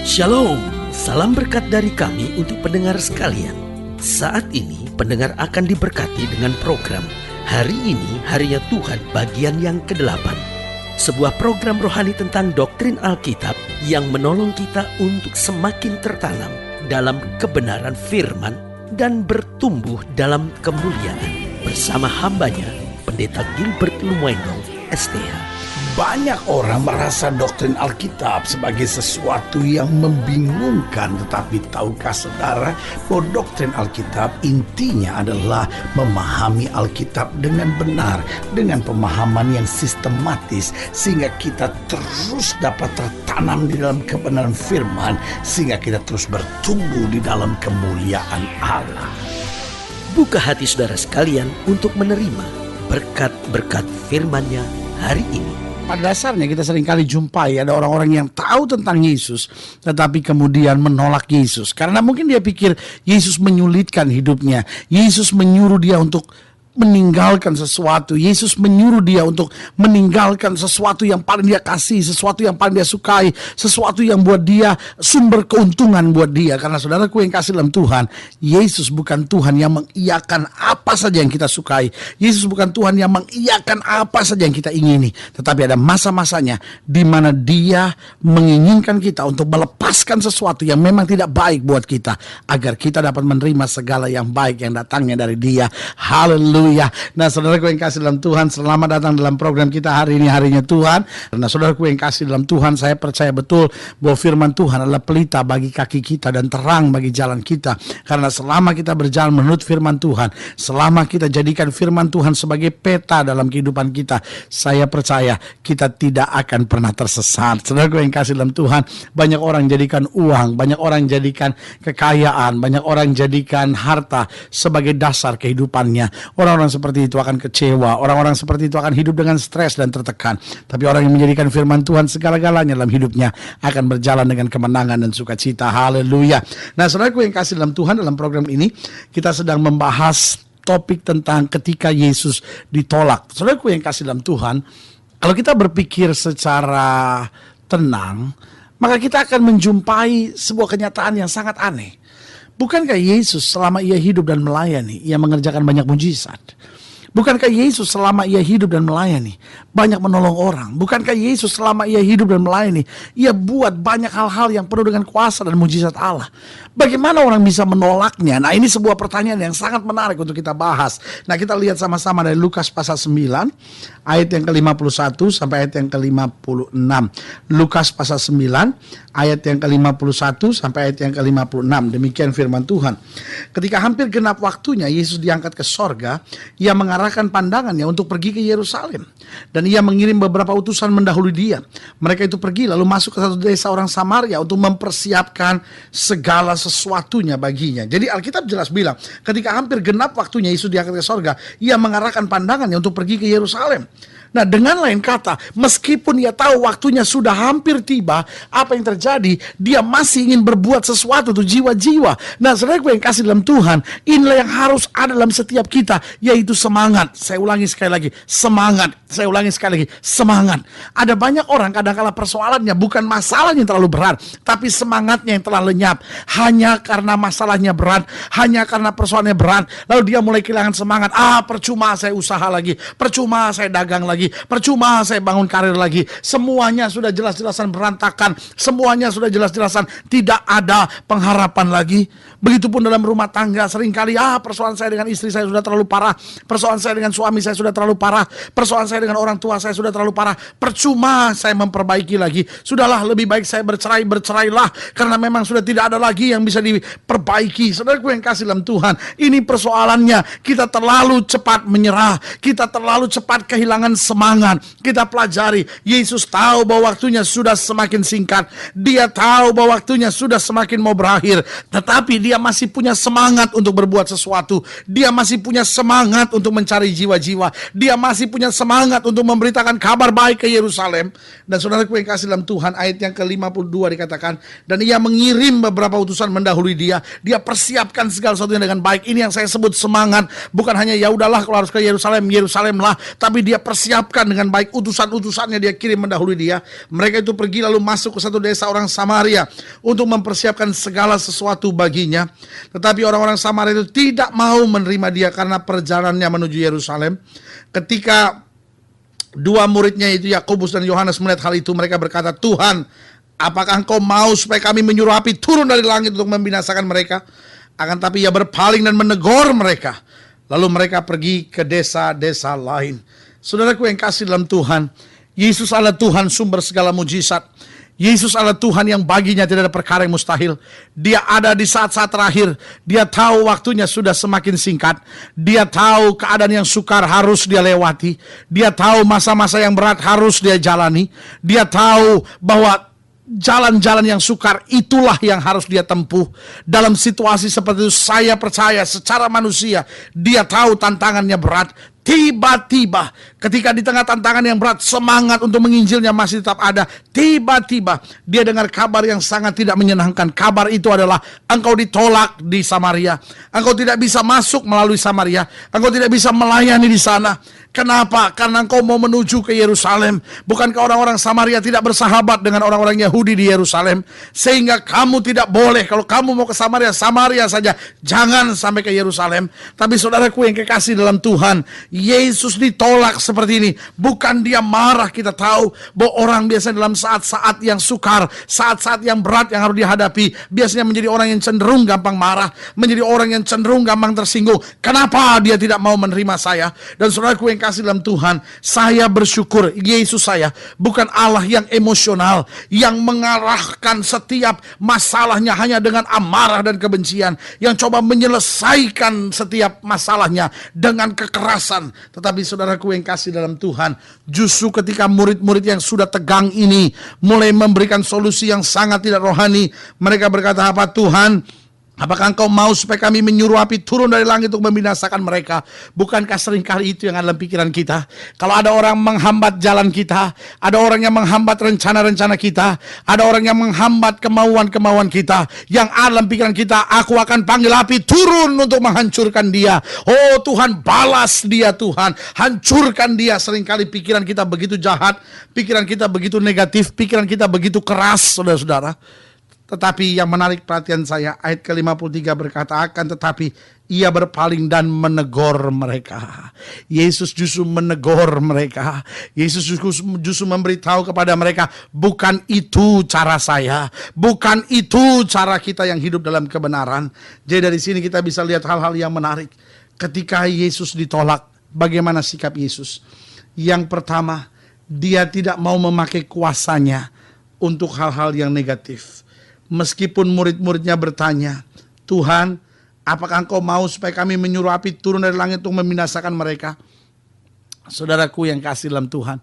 Shalom, salam berkat dari kami untuk pendengar sekalian. Saat ini pendengar akan diberkati dengan program Hari Ini Harinya Tuhan bagian yang ke-8. Sebuah program rohani tentang doktrin Alkitab yang menolong kita untuk semakin tertanam dalam kebenaran firman dan bertumbuh dalam kemuliaan. Bersama hambanya, Pendeta Gilbert Lumwendong, STH. Banyak orang merasa doktrin Alkitab sebagai sesuatu yang membingungkan. Tetapi tahukah saudara bahwa doktrin Alkitab intinya adalah memahami Alkitab dengan benar, dengan pemahaman yang sistematis, sehingga kita terus dapat tertanam di dalam kebenaran firman, sehingga kita terus bertumbuh di dalam kemuliaan Allah. Buka hati saudara sekalian untuk menerima berkat-berkat firman-Nya hari ini. Pada dasarnya kita seringkali jumpai ada orang-orang yang tahu tentang Yesus tetapi kemudian menolak Yesus. Karena mungkin dia pikir Yesus menyulitkan hidupnya. Yesus menyuruh dia untuk meninggalkan sesuatu. Yesus menyuruh dia untuk meninggalkan sesuatu yang paling dia kasih, sesuatu yang paling dia sukai, sesuatu yang buat dia sumber keuntungan buat dia. Karena saudaraku yang kasih dalam Tuhan, Yesus bukan Tuhan yang mengiyakan apa saja yang kita sukai. Yesus bukan Tuhan yang mengiyakan apa saja yang kita ingini. Tetapi ada masa-masanya di mana dia menginginkan kita untuk melepaskan sesuatu yang memang tidak baik buat kita, agar kita dapat menerima segala yang baik yang datangnya dari dia. Haleluya. Nah, saudaraku yang kasih dalam Tuhan, selamat datang dalam program kita Hari Ini Harinya Tuhan. Karena saudaraku yang kasih dalam Tuhan, saya percaya betul bahwa firman Tuhan adalah pelita bagi kaki kita dan terang bagi jalan kita. Karena selama kita berjalan menurut firman Tuhan, selama kita jadikan firman Tuhan sebagai peta dalam kehidupan kita, saya percaya kita tidak akan pernah tersesat. Saudaraku yang kasih dalam Tuhan, banyak orang jadikan uang, banyak orang jadikan kekayaan, banyak orang jadikan harta sebagai dasar kehidupannya. Orang-orang seperti itu akan kecewa. Orang-orang seperti itu akan hidup dengan stres dan tertekan. Tapi orang yang menjadikan firman Tuhan segala-galanya dalam hidupnya akan berjalan dengan kemenangan dan sukacita. Haleluya. Nah, saudaraku yang kasih dalam Tuhan, dalam program ini kita sedang membahas topik tentang ketika Yesus ditolak. Saudaraku yang kasih dalam Tuhan, kalau kita berpikir secara tenang, maka kita akan menjumpai sebuah kenyataan yang sangat aneh. Bukankah Yesus selama ia hidup dan melayani, ia mengerjakan banyak mujizat? Bukankah Yesus selama ia hidup dan melayani, banyak menolong orang? Bukankah Yesus selama ia hidup dan melayani, ia buat banyak hal-hal yang penuh dengan kuasa dan mujizat Allah? Bagaimana orang bisa menolaknya? Nah, ini sebuah pertanyaan yang sangat menarik untuk kita bahas. Nah, kita lihat sama-sama dari Lukas pasal 9, ayat yang ke-51 sampai ayat yang ke-56. Lukas pasal 9, ayat yang ke-51 sampai ayat yang ke-56. Demikian firman Tuhan. Ketika hampir genap waktunya Yesus diangkat ke sorga, ia mengarahkan pandangannya untuk pergi ke Yerusalem. Dan ia mengirim beberapa utusan mendahului dia. Mereka itu pergi lalu masuk ke satu desa orang Samaria untuk mempersiapkan segala sesuatunya baginya. Jadi Alkitab jelas bilang, ketika hampir genap waktunya Yesus diangkat ke sorga, ia mengarahkan pandangannya untuk pergi ke Yerusalem. Nah, dengan lain kata, meskipun ia tahu waktunya sudah hampir tiba, apa yang terjadi? Dia masih ingin berbuat sesuatu untuk jiwa-jiwa. Nah, saudaraku yang kasih dalam Tuhan, inilah yang harus ada dalam setiap kita, yaitu semangat. Saya ulangi sekali lagi, semangat. Saya ulangi sekali lagi, semangat. Ada banyak orang kadang-kala persoalannya bukan masalahnya yang terlalu berat, tapi semangatnya yang telah lenyap. Hanya karena masalahnya berat, hanya karena persoalannya berat, lalu dia mulai kehilangan semangat. Percuma saya usaha lagi, percuma saya dagang lagi, percuma saya bangun karir lagi. Semuanya sudah jelas-jelasan berantakan, semuanya sudah jelas-jelasan tidak ada pengharapan lagi. Begitupun dalam rumah tangga, seringkali persoalan saya dengan istri saya sudah terlalu parah, persoalan saya dengan suami saya sudah terlalu parah, persoalan saya dengan orang tua saya sudah terlalu parah. Percuma saya memperbaiki lagi. Sudahlah, lebih baik saya bercerailah, karena memang sudah tidak ada lagi yang bisa diperbaiki. Saudaraku yang kasih dalam Tuhan, ini persoalannya. Kita terlalu cepat menyerah, kita terlalu cepat kehilangan semangat. Kita pelajari, Yesus tahu bahwa waktunya sudah semakin singkat. Dia tahu bahwa waktunya sudah semakin mau berakhir, tetapi dia masih punya semangat untuk berbuat sesuatu. Dia masih punya semangat untuk mencari jiwa-jiwa. Dia masih punya semangat untuk memberitakan kabar baik ke Yerusalem. Dan saudaraku yang kasih dalam Tuhan, ayat yang ke-52 dikatakan, dan ia mengirim beberapa utusan mendahului dia. Dia persiapkan segala sesuatunya dengan baik. Ini yang saya sebut semangat. Bukan hanya ya udahlah kalau harus ke Yerusalem, Yerusalemlah, tapi dia persiapkan persiapkan dengan baik, utusan-utusannya dia kirim mendahului dia. Mereka itu pergi lalu masuk ke satu desa orang Samaria untuk mempersiapkan segala sesuatu baginya. Tetapi orang-orang Samaria itu tidak mau menerima dia karena perjalanannya menuju Yerusalem. Ketika dua muridnya itu Yakobus dan Yohanes melihat hal itu, mereka berkata, "Tuhan, apakah engkau mau supaya kami menyuruh api turun dari langit untuk membinasakan mereka?" Akan tapi ia berpaling dan menegur mereka. Lalu mereka pergi ke desa-desa lain. Saudaraku yang kasih dalam Tuhan, Yesus adalah Tuhan sumber segala mujizat. Yesus adalah Tuhan yang baginya tidak ada perkara yang mustahil. Dia ada di saat-saat terakhir. Dia tahu waktunya sudah semakin singkat. Dia tahu keadaan yang sukar harus dia lewati. Dia tahu masa-masa yang berat harus dia jalani. Dia tahu bahwa jalan-jalan yang sukar itulah yang harus dia tempuh. Dalam situasi seperti itu saya percaya secara manusia dia tahu tantangannya berat. Tiba-tiba ketika di tengah tantangan yang berat, semangat untuk menginjilnya masih tetap ada. Tiba-tiba dia dengar kabar yang sangat tidak menyenangkan. Kabar itu adalah engkau ditolak di Samaria. Engkau tidak bisa masuk melalui Samaria. Engkau tidak bisa melayani di sana. Kenapa? Karena engkau mau menuju ke Yerusalem. Bukankah orang-orang Samaria tidak bersahabat dengan orang-orang Yahudi di Yerusalem? Sehingga kamu tidak boleh, kalau kamu mau ke Samaria, Samaria saja. Jangan sampai ke Yerusalem. Tapi saudaraku yang kekasih dalam Tuhan, Yesus ditolak seperti ini. Bukan dia marah, kita tahu bahwa orang biasanya dalam saat-saat yang sukar, saat-saat yang berat yang harus dihadapi, biasanya menjadi orang yang cenderung gampang marah, menjadi orang yang cenderung gampang tersinggung. Kenapa dia tidak mau menerima saya? Dan saudaraku yang kasih dalam Tuhan, saya bersyukur Yesus saya bukan Allah yang emosional, yang mengarahkan setiap masalahnya hanya dengan amarah dan kebencian, yang coba menyelesaikan setiap masalahnya dengan kekerasan. Tetapi saudaraku yang kasih dalam Tuhan, justru ketika murid-murid yang sudah tegang ini mulai memberikan solusi yang sangat tidak rohani, mereka berkata, "Apa Tuhan? Apakah engkau mau supaya kami menyuruh api turun dari langit untuk membinasakan mereka?" Bukankah seringkali itu yang ada dalam pikiran kita? Kalau ada orang menghambat jalan kita, ada orang yang menghambat rencana-rencana kita, ada orang yang menghambat kemauan-kemauan kita, yang ada dalam pikiran kita, "Aku akan panggil api turun untuk menghancurkan dia." Oh Tuhan, balas dia Tuhan, hancurkan dia. Seringkali pikiran kita begitu jahat, pikiran kita begitu negatif, pikiran kita begitu keras, saudara-saudara. Tetapi yang menarik perhatian saya, ayat ke-53 berkata, "Akan tetapi ia berpaling dan menegur mereka." Yesus justru menegur mereka. Yesus justru memberitahu kepada mereka, bukan itu cara saya, bukan itu cara kita yang hidup dalam kebenaran. Jadi dari sini kita bisa lihat hal-hal yang menarik. Ketika Yesus ditolak, bagaimana sikap Yesus? Yang pertama, dia tidak mau memakai kuasanya untuk hal-hal yang negatif. Meskipun murid-muridnya bertanya, "Tuhan, apakah engkau mau supaya kami menyuruh api turun dari langit untuk membinasakan mereka?" Saudaraku yang kasih dalam Tuhan,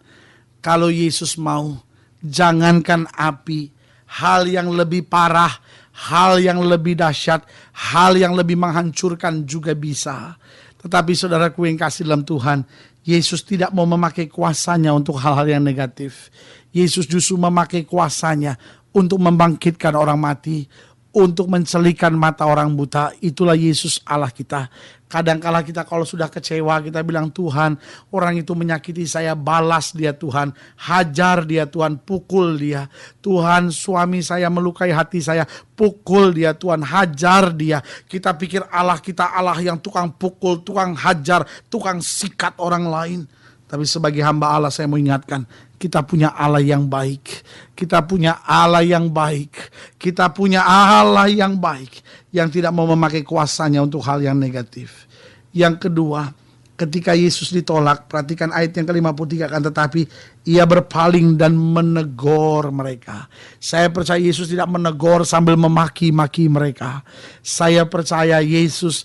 kalau Yesus mau, jangankan api, hal yang lebih parah, hal yang lebih dahsyat, hal yang lebih menghancurkan juga bisa. Tetapi saudaraku yang kasih dalam Tuhan, Yesus tidak mau memakai kuasanya untuk hal-hal yang negatif. Yesus justru memakai kuasanya untuk membangkitkan orang mati, untuk mencelikan mata orang buta. Itulah Yesus Allah kita. Kadangkala kita kalau sudah kecewa, kita bilang, "Tuhan, orang itu menyakiti saya, balas dia Tuhan, hajar dia Tuhan, pukul dia. Tuhan, suami saya melukai hati saya, pukul dia Tuhan, hajar dia." Kita pikir Allah kita Allah yang tukang pukul, tukang hajar, tukang sikat orang lain. Tapi sebagai hamba Allah saya mau ingatkan, kita punya Allah yang baik. Kita punya Allah yang baik. Kita punya Allah yang baik, yang tidak mau memakai kuasanya untuk hal yang negatif. Yang kedua, ketika Yesus ditolak, perhatikan ayat yang ke-53, "Akan tetapi ia berpaling dan menegur mereka." Saya percaya Yesus tidak menegur sambil memaki-maki mereka. Saya percaya Yesus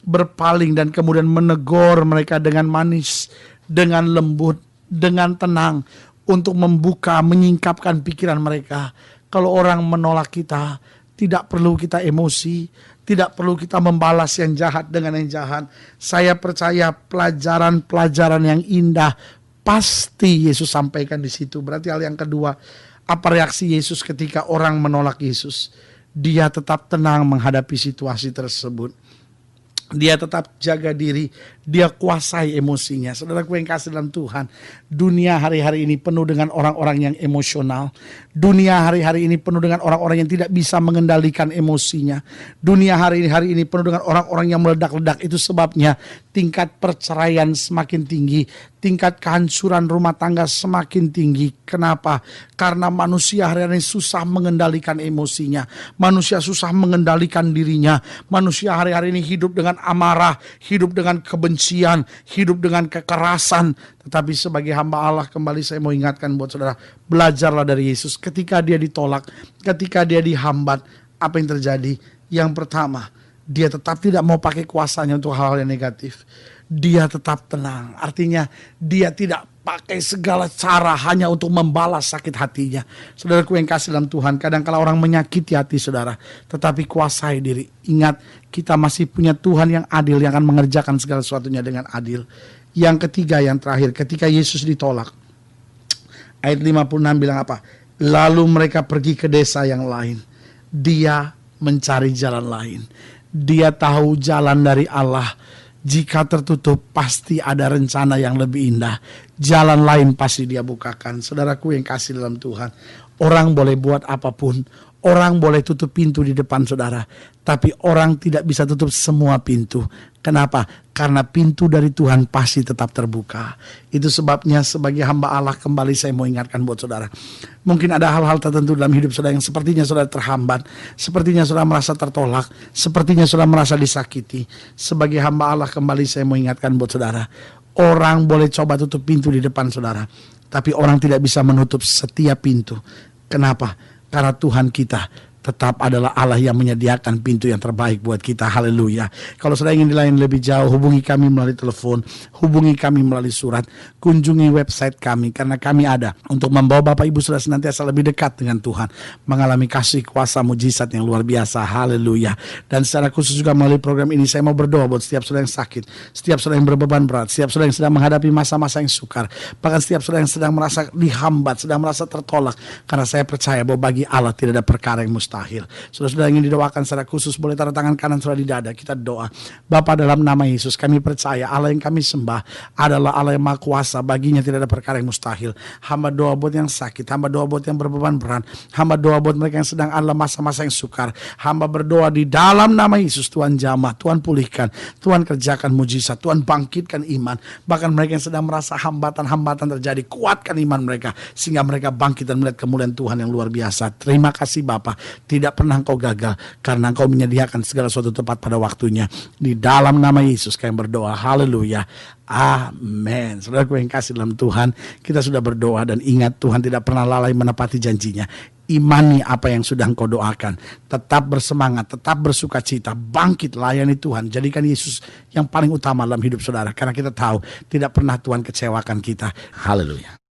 berpaling dan kemudian menegur mereka dengan manis, dengan lembut, dengan tenang, untuk membuka, menyingkapkan pikiran mereka. Kalau orang menolak kita, tidak perlu kita emosi, tidak perlu kita membalas yang jahat dengan yang jahat. Saya percaya pelajaran-pelajaran yang indah pasti Yesus sampaikan di situ. Berarti hal yang kedua, apa reaksi Yesus ketika orang menolak Yesus? Dia tetap tenang menghadapi situasi tersebut. Dia tetap jaga diri, dia kuasai emosinya. Saudaraku yang kasih dalam Tuhan, dunia hari-hari ini penuh dengan orang-orang yang emosional. Dunia hari-hari ini penuh dengan orang-orang yang tidak bisa mengendalikan emosinya. Dunia hari-hari ini penuh dengan orang-orang yang meledak-ledak. Itu sebabnya tingkat perceraian semakin tinggi, tingkat kehancuran rumah tangga semakin tinggi. Kenapa? Karena manusia hari-hari ini susah mengendalikan emosinya. Manusia susah mengendalikan dirinya. Manusia hari-hari ini hidup dengan amarah, hidup dengan kebencian, hidup dengan kekerasan. Tetapi sebagai hamba Allah, kembali saya mau ingatkan buat saudara, belajarlah dari Yesus. Ketika dia ditolak, ketika dia dihambat, apa yang terjadi? Yang pertama, dia tetap tidak mau pakai kuasanya untuk hal-hal yang negatif. Dia tetap tenang. Artinya dia tidak pakai segala cara hanya untuk membalas sakit hatinya. Saudaraku yang kasih dalam Tuhan, kadang-kala orang menyakiti hati saudara, tetapi kuasai diri. Ingat, kita masih punya Tuhan yang adil, yang akan mengerjakan segala sesuatunya dengan adil. Yang ketiga, yang terakhir, ketika Yesus ditolak, ayat 56 bilang apa? Lalu mereka pergi ke desa yang lain. Dia mencari jalan lain. Dia tahu jalan dari Allah. Jika tertutup, pasti ada rencana yang lebih indah. Jalan lain pasti dia bukakan. Saudaraku yang kasih dalam Tuhan, orang boleh buat apapun, orang boleh tutup pintu di depan saudara, tapi orang tidak bisa tutup semua pintu. Kenapa? Karena pintu dari Tuhan pasti tetap terbuka. Itu sebabnya sebagai hamba Allah, kembali saya mau ingatkan buat saudara, mungkin ada hal-hal tertentu dalam hidup saudara yang sepertinya saudara terhambat, sepertinya saudara merasa tertolak, sepertinya saudara merasa disakiti. Sebagai hamba Allah, kembali saya mau ingatkan buat saudara, orang boleh coba tutup pintu di depan saudara, tapi orang tidak bisa menutup setiap pintu. Kenapa? Karena Tuhan kita tetap adalah Allah yang menyediakan pintu yang terbaik buat kita. Haleluya. Kalau saudara ingin dilayani lebih jauh, hubungi kami melalui telepon, hubungi kami melalui surat, kunjungi website kami, karena kami ada untuk membawa Bapak Ibu saudara senantiasa lebih dekat dengan Tuhan, mengalami kasih kuasa mujizat yang luar biasa. Haleluya. Dan secara khusus juga melalui program ini saya mau berdoa buat setiap saudara yang sakit, setiap saudara yang berbeban berat, setiap saudara yang sedang menghadapi masa-masa yang sukar, bahkan setiap saudara yang sedang merasa dihambat, sedang merasa tertolak. Karena saya percaya bahwa bagi Allah tidak ada perkara yang mustahil. Saudara-saudara ingin didoakan secara khusus, boleh taruh tangan kanan saudara di dada. Kita doa. Bapa, dalam nama Yesus kami percaya Allah yang kami sembah adalah Allah yang maha kuasa. Baginya tidak ada perkara yang mustahil. Hamba doa buat yang sakit, hamba doa buat yang berbeban berat, hamba doa buat mereka yang sedang ada masa-masa yang sukar. Hamba berdoa di dalam nama Yesus, Tuhan jamah, Tuhan pulihkan, Tuhan kerjakan mujizat, Tuhan bangkitkan iman. Bahkan mereka yang sedang merasa hambatan-hambatan terjadi, kuatkan iman mereka sehingga mereka bangkit dan melihat kemuliaan Tuhan yang luar biasa. Terima kasih Bapa, tidak pernah Engkau gagal karena Engkau menyediakan segala sesuatu tepat pada waktunya. Di dalam nama Yesus kami berdoa. Haleluya. Amin. Saudaraku yang kasih dalam Tuhan, kita sudah berdoa dan ingat Tuhan tidak pernah lalai menepati janjinya. Imani apa yang sudah engkau doakan. Tetap bersemangat, tetap bersuka cita, bangkit layani Tuhan. Jadikan Yesus yang paling utama dalam hidup saudara. Karena kita tahu tidak pernah Tuhan kecewakan kita. Haleluya.